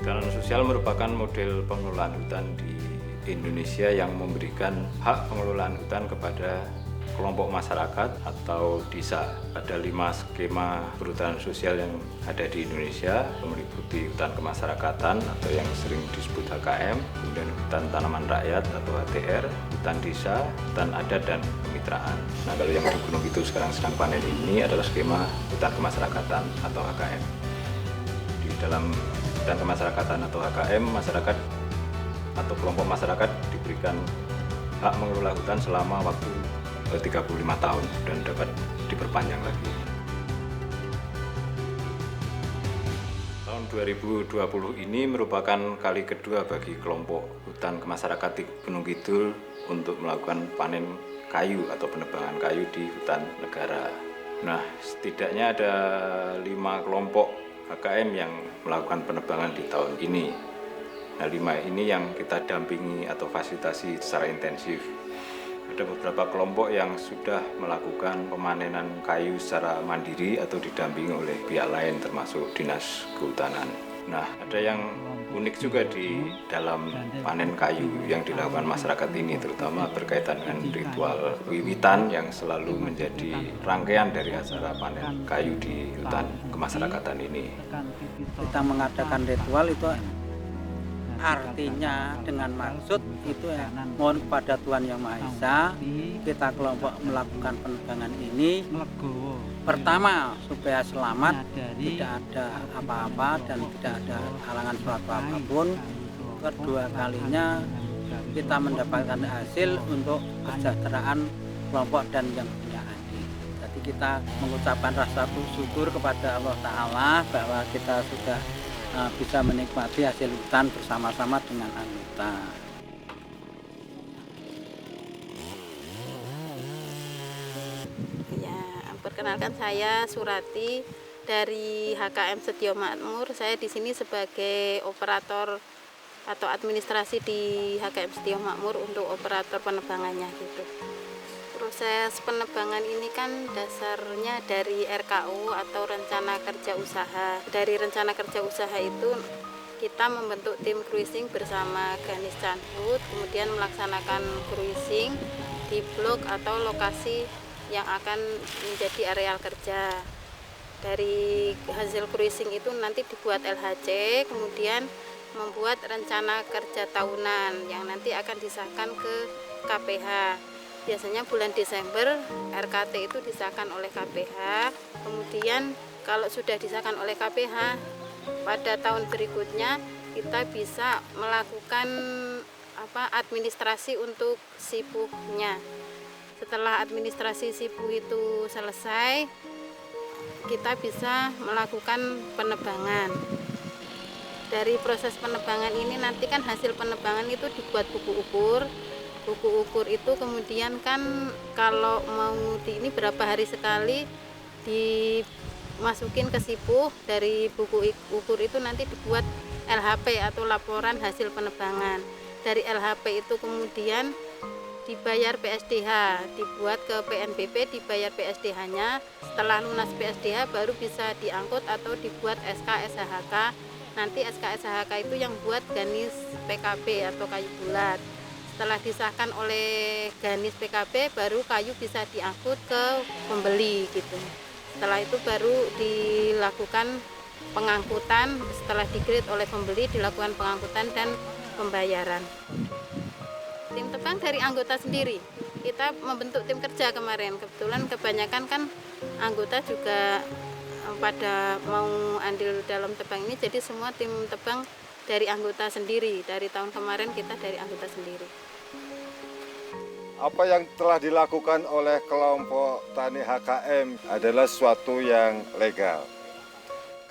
Perhutanan sosial merupakan model pengelolaan hutan di Indonesia yang memberikan hak pengelolaan hutan kepada kelompok masyarakat atau desa. Ada 5 skema perhutanan sosial yang ada di Indonesia, meliputi hutan kemasyarakatan atau yang sering disebut HKM, kemudian hutan tanaman rakyat atau HTR, hutan desa, hutan adat, dan kemitraan. Nah, kalau yang di Gunung Kidul sekarang sedang panen ini adalah skema hutan kemasyarakatan atau HKM. Di dalam hutan kemasyarakatan atau HKM, masyarakat atau kelompok masyarakat diberikan hak mengelola hutan selama waktu 35 tahun dan dapat diperpanjang lagi. Tahun 2020 ini merupakan kali kedua bagi kelompok hutan kemasyarakatan di Gunung Kidul untuk melakukan panen kayu atau penebangan kayu di hutan negara. Nah, setidaknya ada 5 kelompok HKM yang melakukan penebangan di tahun ini. Nah, 5 ini yang kita dampingi atau fasilitasi secara intensif. Ada beberapa kelompok yang sudah melakukan pemanenan kayu secara mandiri atau didampingi oleh pihak lain termasuk Dinas Kehutanan. Nah, ada yang unik juga di dalam panen kayu yang dilakukan masyarakat ini, terutama berkaitan dengan ritual wiwitan yang selalu menjadi rangkaian dari acara panen kayu di hutan kemasyarakatan ini. Kita mengadakan ritual itu artinya dengan maksud itu ya, mohon kepada Tuhan Yang Maha Esa, kita kelompok melakukan penebangan ini pertama supaya selamat, tidak ada apa-apa dan tidak ada halangan suatu apapun. Kedua kalinya kita mendapatkan hasil untuk kesejahteraan kelompok dan yang punya adik. Jadi kita mengucapkan rasa syukur kepada Allah Ta'ala bahwa kita sudah bisa menikmati hasil hutan bersama-sama dengan anggota. Ya, perkenalkan saya Surati dari HKM Setio Makmur. Saya di sini sebagai operator atau administrasi di HKM Setio Makmur untuk operator penebangannya gitu. Proses penebangan ini kan dasarnya dari RKU atau Rencana Kerja Usaha. Dari Rencana Kerja Usaha itu kita membentuk tim cruising bersama Ganis Canhut, kemudian melaksanakan cruising di blok atau lokasi yang akan menjadi areal kerja. Dari hasil cruising itu nanti dibuat LHC, kemudian membuat rencana kerja tahunan yang nanti akan disahkan ke KPH. Biasanya bulan Desember RKT itu disahkan oleh KPH, kemudian kalau sudah disahkan oleh KPH pada tahun berikutnya kita bisa melakukan administrasi untuk sipuhnya. Setelah administrasi sipuh itu selesai, kita bisa melakukan penebangan. Dari proses penebangan ini nanti kan hasil penebangan itu dibuat buku ukur. Buku ukur itu kemudian kan kalau mau ini berapa hari sekali dimasukin ke sipuh. Dari buku ukur itu nanti dibuat LHP atau laporan hasil penebangan. Dari LHP itu kemudian dibayar PSDH, dibuat ke PNBP, dibayar PSDH-nya. Setelah lunas PSDH baru bisa diangkut atau dibuat SK SHK. Nanti SK SHK itu yang buat Ganis PKB atau kayu bulat. Setelah disahkan oleh Ganis PKB baru kayu bisa diangkut ke pembeli gitu. Setelah itu baru dilakukan pengangkutan, setelah di-grade oleh pembeli dilakukan pengangkutan dan pembayaran. Tim tebang dari anggota sendiri. Kita membentuk tim kerja kemarin. Kebetulan kebanyakan kan anggota juga pada mau andil dalam tebang ini, jadi semua tim tebang dari anggota sendiri. Dari tahun kemarin kita dari anggota sendiri. Apa yang telah dilakukan oleh kelompok tani HKM adalah sesuatu yang legal.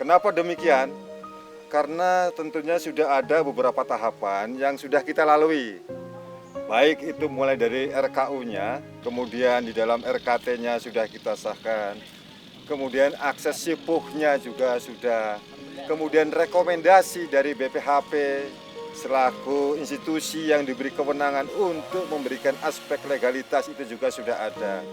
Kenapa demikian? Karena tentunya sudah ada beberapa tahapan yang sudah kita lalui. Baik itu mulai dari RKU-nya, kemudian di dalam RKT-nya sudah kita sahkan, kemudian akses sipuhnya juga sudah, kemudian rekomendasi dari BPHP selaku institusi yang diberi kewenangan untuk memberikan aspek legalitas itu juga sudah ada.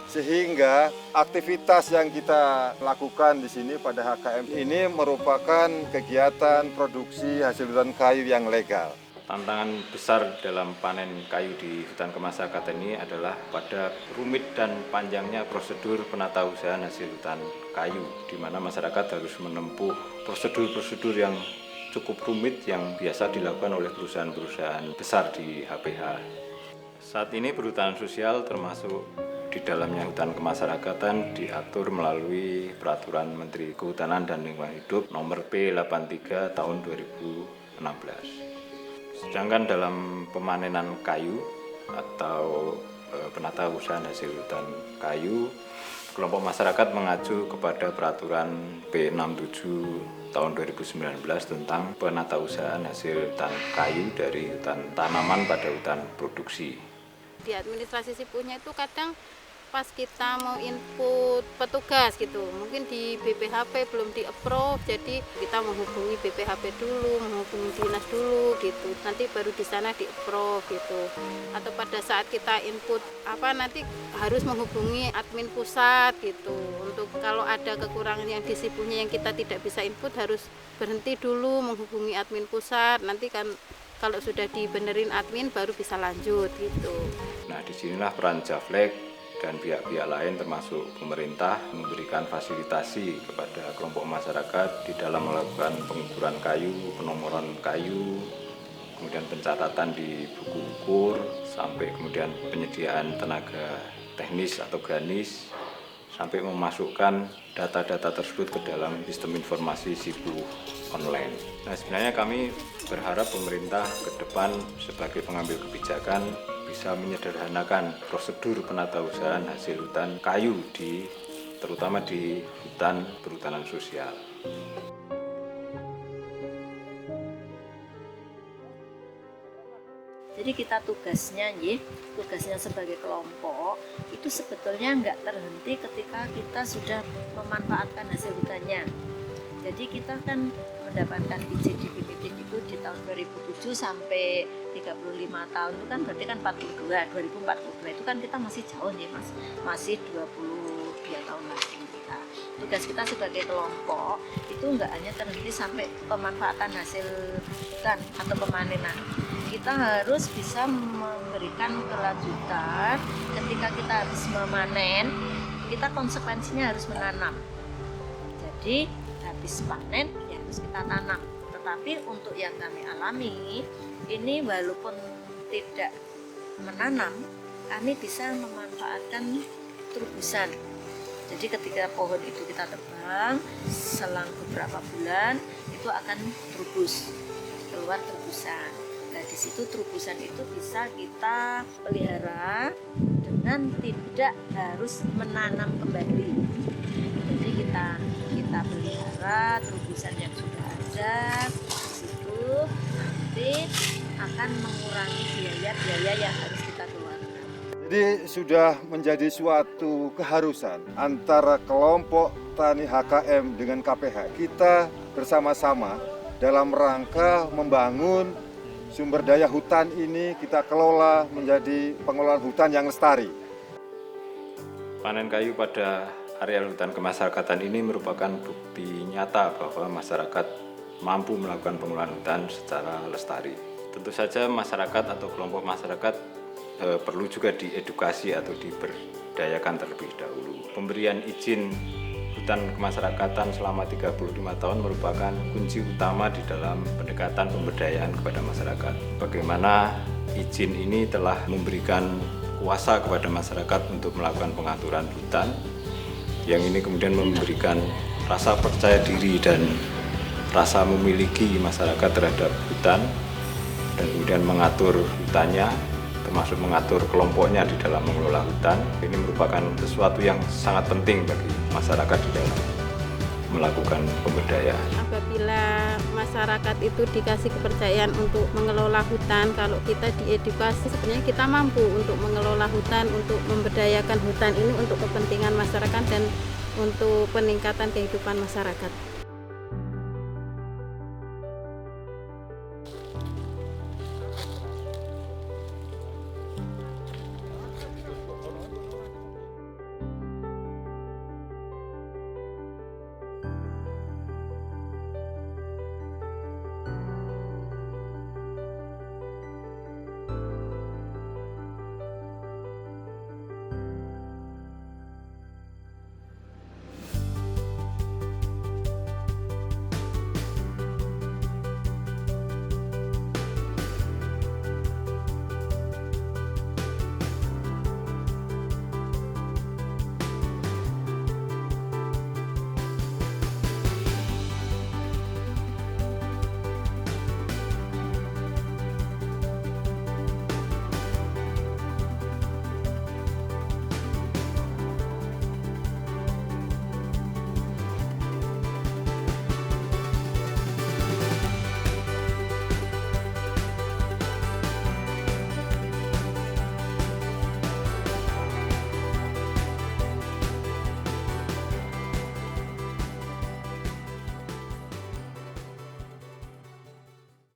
Sehingga aktivitas yang kita lakukan di sini pada HKM ini merupakan kegiatan produksi hasil hutan kayu yang legal. Tantangan besar dalam panen kayu di hutan kemasyarakatan ini adalah pada rumit dan panjangnya prosedur penatausahaan hasil hutan kayu, di mana masyarakat harus menempuh prosedur-prosedur yang cukup rumit yang biasa dilakukan oleh perusahaan-perusahaan besar di HPH. Saat ini perhutanan sosial termasuk di dalamnya hutan kemasyarakatan diatur melalui Peraturan Menteri Kehutanan dan Lingkungan Hidup Nomor P83 Tahun 2016. Sedangkan dalam pemanenan kayu atau penatausahaan hasil hutan kayu, kelompok masyarakat mengacu kepada Peraturan P67 tahun 2019 tentang penatausahaan hasil hutan kayu dari hutan tanaman pada hutan produksi. Di administrasi Sipuhnya itu kadang pas kita mau input petugas gitu, mungkin di BPHP belum di-approve, jadi kita menghubungi BPHP dulu, menghubungi dinas dulu gitu, nanti baru di sana di-approve gitu. Atau pada saat kita input nanti harus menghubungi admin pusat gitu, untuk kalau ada kekurangan yang di Sipuhnya yang kita tidak bisa input harus berhenti dulu menghubungi admin pusat, nanti kan kalau sudah dibenerin admin baru bisa lanjut gitu. Nah, disinilah peran Jaflek dan pihak-pihak lain termasuk pemerintah memberikan fasilitasi kepada kelompok masyarakat di dalam melakukan pengukuran kayu, penomoran kayu, kemudian pencatatan di buku ukur, sampai kemudian penyediaan tenaga teknis atau granis, sampai memasukkan data-data tersebut ke dalam sistem informasi Sipuh online. Nah, sebenarnya kami berharap pemerintah ke depan sebagai pengambil kebijakan bisa menyederhanakan prosedur penatausahaan hasil hutan kayu terutama di hutan perhutanan sosial. Jadi kita tugasnya sebagai kelompok itu sebetulnya nggak terhenti ketika kita sudah memanfaatkan hasil hutannya. Jadi kita kan mendapatkan izin di BPT itu di tahun 2007 sampai 35 tahun itu kan berarti kan 2042 itu kan kita masih jauh nih Mas, masih 22 tahun lagi kita. Tugas kita sebagai kelompok itu nggak hanya terhenti sampai pemanfaatan hasil hutan atau pemanenan. Kita harus bisa memberikan kelanjutan ketika kita habis memanen, kita konsekuensinya harus menanam. Jadi habis panen ya harus kita tanam. Tetapi untuk yang kami alami ini walaupun tidak menanam, kami bisa memanfaatkan terubusan. Jadi ketika pohon itu kita tebang, selang beberapa bulan itu akan terubus, keluar terubusan. Nah di situ terubusan itu bisa kita pelihara dengan tidak harus menanam kembali. Jadi kita pelihara terubusan yang sudah ada di situ, nanti akan mengurangi biaya yang harus kita keluarkan. Jadi sudah menjadi suatu keharusan antara kelompok tani HKM dengan KPH. Kita bersama-sama dalam rangka membangun sumber daya hutan ini, kita kelola menjadi pengelolaan hutan yang lestari. Panen kayu pada areal hutan kemasyarakatan ini merupakan bukti nyata bahwa masyarakat mampu melakukan pengelolaan hutan secara lestari. Tentu saja masyarakat atau kelompok masyarakat perlu juga diedukasi atau diberdayakan terlebih dahulu. Pemberian izin hutan kemasyarakatan selama 35 tahun merupakan kunci utama di dalam pendekatan pemberdayaan kepada masyarakat. Bagaimana izin ini telah memberikan kuasa kepada masyarakat untuk melakukan pengaturan hutan, yang ini kemudian memberikan rasa percaya diri dan rasa memiliki masyarakat terhadap hutan, dan kemudian mengatur hutannya, termasuk mengatur kelompoknya di dalam mengelola hutan. Ini merupakan sesuatu yang sangat penting bagi masyarakat di dalam melakukan pemberdayaan. Apabila masyarakat itu dikasih kepercayaan untuk mengelola hutan, kalau kita diedukasi sebenarnya kita mampu untuk mengelola hutan, untuk memberdayakan hutan ini untuk kepentingan masyarakat dan untuk peningkatan kehidupan masyarakat.